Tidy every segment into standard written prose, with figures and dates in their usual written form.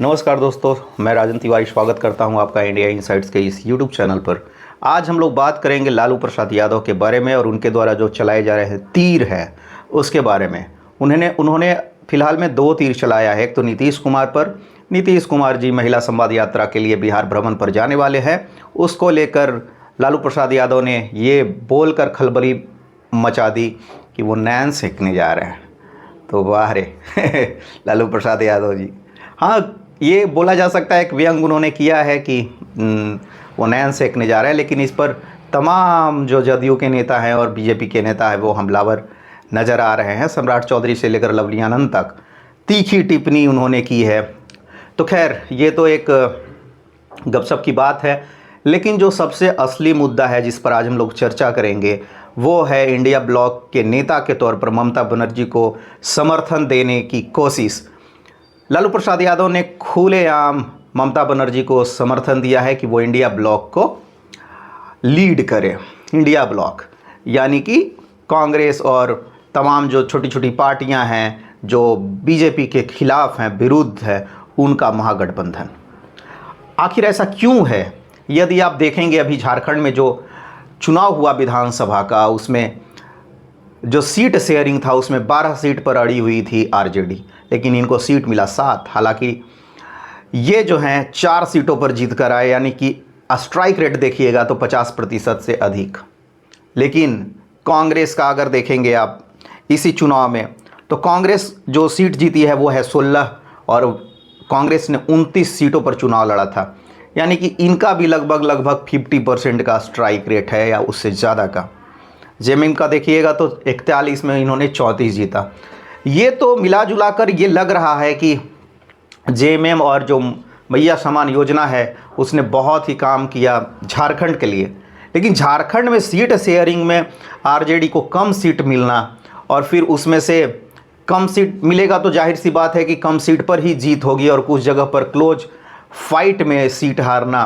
नमस्कार दोस्तों, मैं राजन तिवारी स्वागत करता हूं आपका इंडिया इनसाइट्स के इस यूट्यूब चैनल पर। आज हम लोग बात करेंगे लालू प्रसाद यादव के बारे में और उनके द्वारा जो चलाए जा रहे तीर हैं उसके बारे में। उन्होंने फिलहाल में 2 तीर चलाया है। एक तो नीतीश कुमार पर। नीतीश कुमार जी महिला संवाद यात्रा के लिए बिहार भ्रमण पर जाने वाले हैं। उसको लेकर लालू प्रसाद यादव ने ये बोलकर खलबली मचा दी कि वो नैन सेकने जा रहे हैं। तो वाह रे लालू प्रसाद यादव जी। हाँ, ये बोला जा सकता है, एक व्यंग उन्होंने किया है कि वो नैन सेकने जा रहे हैं, लेकिन इस पर तमाम जो जदयू के नेता हैं और बीजेपी के नेता हैं वो हमलावर नज़र आ रहे हैं। सम्राट चौधरी से लेकर लवली आनंद तक तीखी टिप्पणी उन्होंने की है। तो खैर, ये तो एक गपशप की बात है, लेकिन जो सबसे असली मुद्दा है जिस पर आज हम लोग चर्चा करेंगे वो है इंडिया ब्लॉक के नेता के तौर पर ममता बनर्जी को समर्थन देने की कोशिश। लालू प्रसाद यादव ने खुलेआम ममता बनर्जी को समर्थन दिया है कि वो इंडिया ब्लॉक को लीड करे। इंडिया ब्लॉक यानी कि कांग्रेस और तमाम जो छोटी छोटी पार्टियां हैं जो बीजेपी के खिलाफ हैं, विरुद्ध है, उनका महागठबंधन। आखिर ऐसा क्यों है? यदि आप देखेंगे अभी झारखंड में जो चुनाव हुआ विधानसभा का, उसमें जो सीट शेयरिंग था उसमें 12 सीट पर अड़ी हुई थी आरजेडी, लेकिन इनको सीट मिला 7। हालांकि ये जो हैं 4 सीटों पर जीत कर आए, यानी कि स्ट्राइक रेट देखिएगा तो 50% से अधिक। लेकिन कांग्रेस का अगर देखेंगे आप इसी चुनाव में, तो कांग्रेस जो सीट जीती है वो है 16 और कांग्रेस ने 29 सीटों पर चुनाव लड़ा था। यानी कि इनका भी लगभग 50% का स्ट्राइक रेट है या उससे ज़्यादा का। जेएमएम का देखिएगा तो 41 में इन्होंने 34 जीता। ये तो मिला जुला कर ये लग रहा है कि जेएमएम और जो मैया समान योजना है उसने बहुत ही काम किया झारखंड के लिए। लेकिन झारखंड में सीट शेयरिंग में आरजेडी को कम सीट मिलना और फिर उसमें से कम सीट मिलेगा तो जाहिर सी बात है कि कम सीट पर ही जीत होगी और कुछ जगह पर क्लोज फाइट में सीट हारना।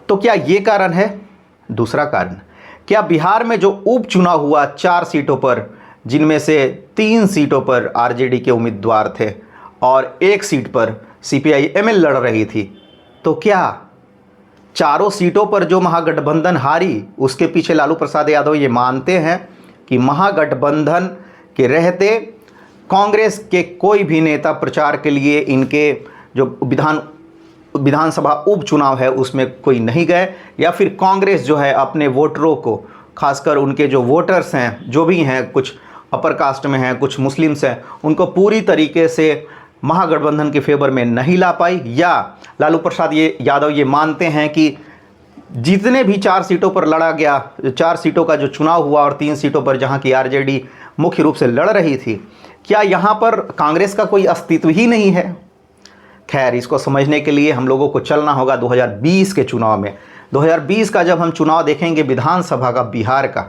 तो क्या ये कारण है? दूसरा कारण, क्या बिहार में जो उपचुनाव हुआ 4 सीटों पर, जिनमें से 3 सीटों पर आरजेडी के उम्मीदवार थे और 1 सीट पर सीपीआई-एमएल लड़ रही थी, तो क्या चारों सीटों पर जो महागठबंधन हारी उसके पीछे लालू प्रसाद यादव ये मानते हैं कि महागठबंधन के रहते कांग्रेस के कोई भी नेता प्रचार के लिए इनके जो विधानसभा उपचुनाव है उसमें कोई नहीं गए, या फिर कांग्रेस जो है अपने वोटरों को, खासकर उनके जो वोटर्स हैं, जो भी हैं, कुछ अपर कास्ट में हैं, कुछ मुस्लिम्स हैं, उनको पूरी तरीके से महागठबंधन के फेवर में नहीं ला पाई? या लालू प्रसाद यादव ये मानते हैं कि जितने भी 4 सीटों पर लड़ा गया, 4 सीटों का जो चुनाव हुआ और 3 सीटों पर जहां की आरजेडी मुख्य रूप से लड़ रही थी, क्या यहां पर कांग्रेस का कोई अस्तित्व ही नहीं है? खैर, इसको समझने के लिए हम लोगों को चलना होगा 2020 के चुनाव में। 2020 का जब हम चुनाव देखेंगे विधानसभा का बिहार का,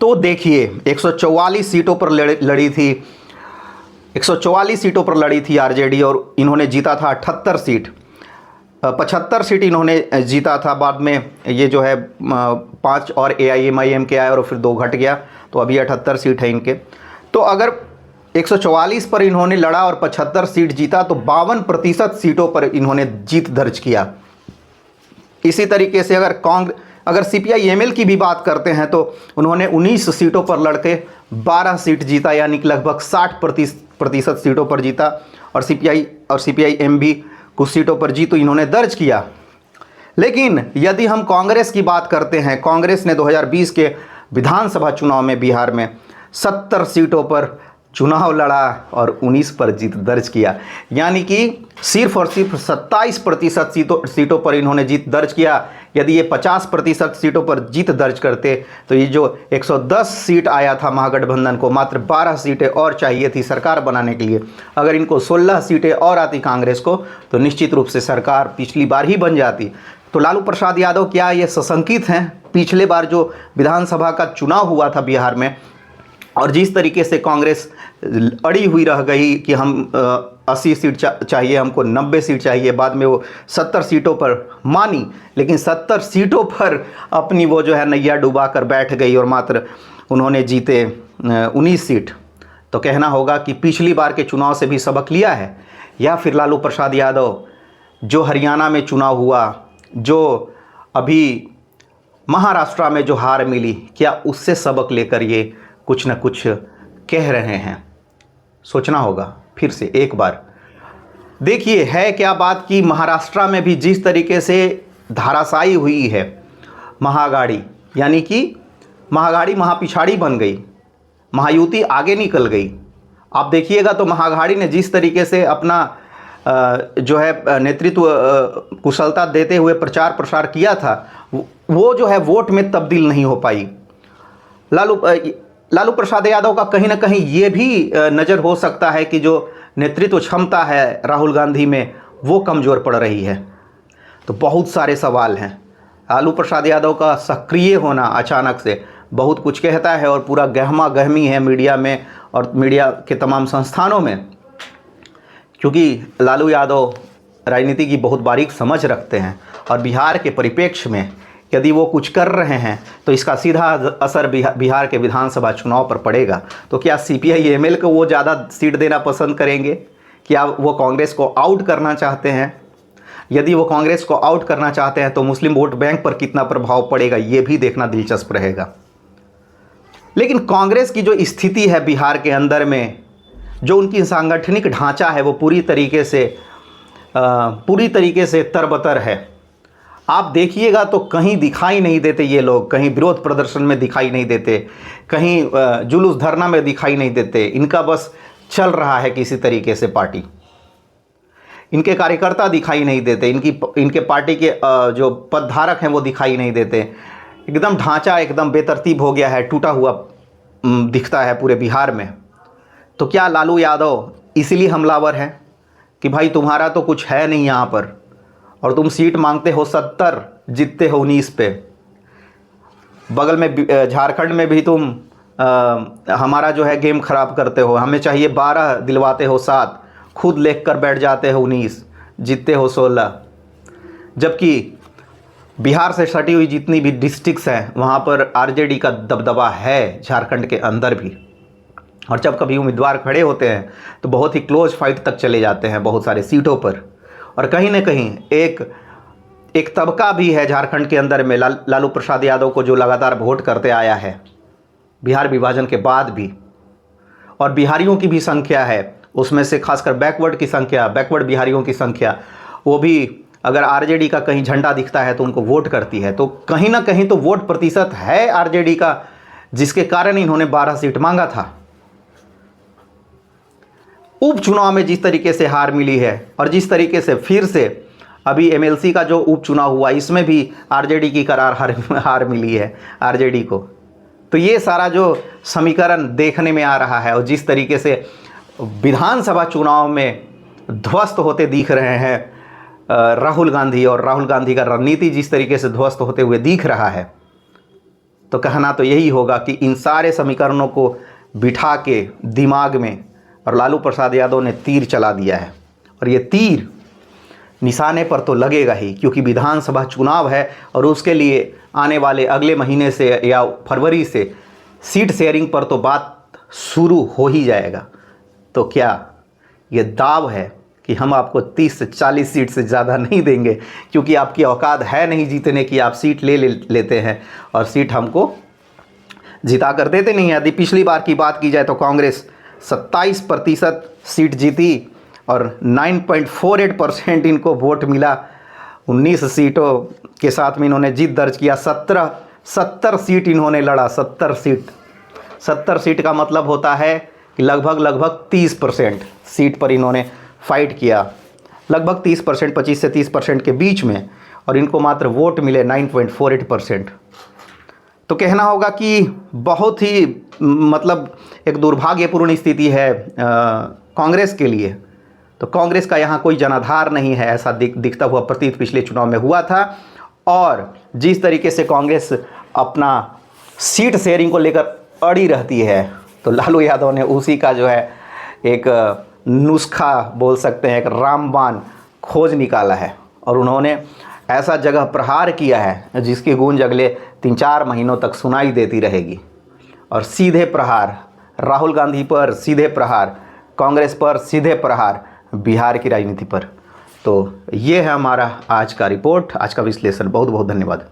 तो देखिए 144 सीटों पर लड़ी थी, 144 सीटों पर लड़ी थी आरजेडी और इन्होंने जीता था 78 सीट। 75 सीट इन्होंने जीता था। बाद में ये जो है 5 और एआईएमआईएम के आए और फिर 2 घट गया, तो अभी 78 सीट है इनके। तो अगर 144 पर इन्होंने लड़ा और 75 सीट जीता, तो 52% सीटों पर इन्होंने जीत दर्ज किया। इसी तरीके से अगर सीपीआई-एमएल की भी बात करते हैं तो उन्होंने 19 सीटों पर लड़के 12 सीट जीता, यानी कि लगभग 60% सीटों पर जीता। और सीपीआई-एम भी कुछ सीटों पर जीत तो इन्होंने दर्ज किया। लेकिन यदि हम कांग्रेस की बात करते हैं, कांग्रेस ने 2020 के विधानसभा चुनाव में बिहार में 70 सीटों पर चुनाव लड़ा और 19 पर जीत दर्ज किया, यानी कि सिर्फ और सिर्फ 27% सीटों पर इन्होंने जीत दर्ज किया। यदि ये 50% सीटों पर जीत दर्ज करते तो ये जो 110 सीट आया था महागठबंधन को, मात्र 12 सीटें और चाहिए थी सरकार बनाने के लिए। अगर इनको 16 सीटें और आती कांग्रेस को तो निश्चित रूप से सरकार पिछली बार ही बन जाती। तो लालू प्रसाद यादव क्या ये सशंकित हैं? पिछले बार जो विधानसभा का चुनाव हुआ था बिहार में और जिस तरीके से कांग्रेस अड़ी हुई रह गई कि हम 80 सीट चाहिए, हमको 90 सीट चाहिए, बाद में वो 70 सीटों पर मानी, लेकिन 70 सीटों पर अपनी वो जो है नैया डुबा कर बैठ गई और मात्र उन्होंने जीते 19 सीट। तो कहना होगा कि पिछली बार के चुनाव से भी सबक लिया है। या फिर लालू प्रसाद यादव जो हरियाणा में चुनाव हुआ, जो अभी महाराष्ट्र में जो हार मिली, क्या उससे सबक लेकर ये कुछ न कुछ कह रहे हैं? सोचना होगा फिर से एक बार। देखिए है क्या बात कि महाराष्ट्र में भी जिस तरीके से धाराशायी हुई है महाआघाड़ी, यानी कि महाआघाड़ी महापिछाड़ी बन गई, महायुति आगे निकल गई। आप देखिएगा तो महाआघाड़ी ने जिस तरीके से अपना जो है नेतृत्व कुशलता देते हुए प्रचार प्रसार किया था, वो जो है वोट में तब्दील नहीं हो पाई। लालू प्रसाद यादव का कहीं ना कहीं ये भी नज़र हो सकता है कि जो नेतृत्व क्षमता है राहुल गांधी में वो कमज़ोर पड़ रही है। तो बहुत सारे सवाल हैं। लालू प्रसाद यादव का सक्रिय होना अचानक से बहुत कुछ कहता है और पूरा गहमा गहमी है मीडिया में और मीडिया के तमाम संस्थानों में, क्योंकि लालू यादव राजनीति की बहुत बारीक समझ रखते हैं और बिहार के परिप्रेक्ष्य में यदि वो कुछ कर रहे हैं तो इसका सीधा असर बिहार के विधानसभा चुनाव पर पड़ेगा। तो क्या CPI-ML को वो ज़्यादा सीट देना पसंद करेंगे? क्या वो कांग्रेस को आउट करना चाहते हैं? यदि वो कांग्रेस को आउट करना चाहते हैं तो मुस्लिम वोट बैंक पर कितना प्रभाव पड़ेगा, ये भी देखना दिलचस्प रहेगा। लेकिन कांग्रेस की जो स्थिति है बिहार के अंदर में, जो उनकी सांगठनिक ढांचा है वो पूरी तरीके से तरबतर है। आप देखिएगा तो कहीं दिखाई नहीं देते ये लोग, कहीं विरोध प्रदर्शन में दिखाई नहीं देते, कहीं जुलूस धरना में दिखाई नहीं देते। इनका बस चल रहा है किसी तरीके से पार्टी। इनके कार्यकर्ता दिखाई नहीं देते, इनके पार्टी के जो पदधारक हैं वो दिखाई नहीं देते। एकदम ढांचा एकदम बेतरतीब हो गया है, टूटा हुआ दिखता है पूरे बिहार में। तो क्या लालू यादव इसीलिए हमलावर है कि भाई तुम्हारा तो कुछ है नहीं यहाँ पर और तुम सीट मांगते हो 70, जीतते हो 19 पे। बगल में झारखंड में भी तुम हमारा जो है गेम ख़राब करते हो, हमें चाहिए 12, दिलवाते हो 7, खुद लेख कर बैठ जाते हो 19, जीतते हो 16। जबकि बिहार से सटी हुई जितनी भी डिस्ट्रिक्ट्स हैं वहाँ पर RJD का दबदबा है, झारखंड के अंदर भी। और जब कभी उम्मीदवार खड़े होते हैं तो बहुत ही क्लोज फाइट तक चले जाते हैं बहुत सारे सीटों पर। और कहीं ना कहीं एक तबका भी है झारखंड के अंदर में लालू प्रसाद यादव को जो लगातार वोट करते आया है बिहार विभाजन के बाद भी। और बिहारियों की भी संख्या है उसमें से, खासकर बैकवर्ड बिहारियों की संख्या, वो भी अगर RJD का कहीं झंडा दिखता है तो उनको वोट करती है। तो कहीं ना कहीं तो वोट प्रतिशत है RJD का, जिसके कारण इन्होंने 12 सीट मांगा था। उपचुनाव में जिस तरीके से हार मिली है और जिस तरीके से फिर से अभी MLC का जो उपचुनाव हुआ इसमें भी RJD की करार हार मिली है RJD को। तो ये सारा जो समीकरण देखने में आ रहा है और जिस तरीके से विधानसभा चुनाव में ध्वस्त होते दिख रहे हैं राहुल गांधी, और राहुल गांधी का रणनीति जिस तरीके से ध्वस्त होते हुए दिख रहा है, तो कहना तो यही होगा कि इन सारे समीकरणों को बिठा के दिमाग में और लालू प्रसाद यादव ने तीर चला दिया है। और ये तीर निशाने पर तो लगेगा ही, क्योंकि विधानसभा चुनाव है और उसके लिए आने वाले अगले महीने से या फरवरी से सीट शेयरिंग पर तो बात शुरू हो ही जाएगा। तो क्या ये दाव है कि हम आपको 30 से 40 सीट से ज़्यादा नहीं देंगे, क्योंकि आपकी औकात है नहीं जीतने की, आप सीट लेते हैं और सीट हमको जिता कर देते नहीं हैं। यदि पिछली बार की बात की जाए तो कांग्रेस 27% सीट जीती और 9.48% इनको वोट मिला। 19 सीटों के साथ में इन्होंने जीत दर्ज किया। 70 सीट इन्होंने लड़ा। 70 सीट का मतलब होता है कि लगभग 30% सीट पर इन्होंने फाइट किया, लगभग 30%, 25 से 30% के बीच में, और इनको मात्र वोट मिले 9.48%। तो कहना होगा कि बहुत ही मतलब एक दुर्भाग्यपूर्ण स्थिति है कांग्रेस के लिए। तो कांग्रेस का यहाँ कोई जनाधार नहीं है, ऐसा दिखता हुआ प्रतीत पिछले चुनाव में हुआ था। और जिस तरीके से कांग्रेस अपना सीट शेयरिंग को लेकर अड़ी रहती है, तो लालू यादव ने उसी का जो है एक नुस्खा बोल सकते हैं, एक रामबाण खोज निकाला है। और उन्होंने ऐसा जगह प्रहार किया है जिसकी गूंज अगले 3-4 महीनों तक सुनाई देती रहेगी। और सीधे प्रहार राहुल गांधी पर, सीधे प्रहार कांग्रेस पर, सीधे प्रहार बिहार की राजनीति पर। तो ये है हमारा आज का रिपोर्ट, आज का विश्लेषण। बहुत बहुत धन्यवाद।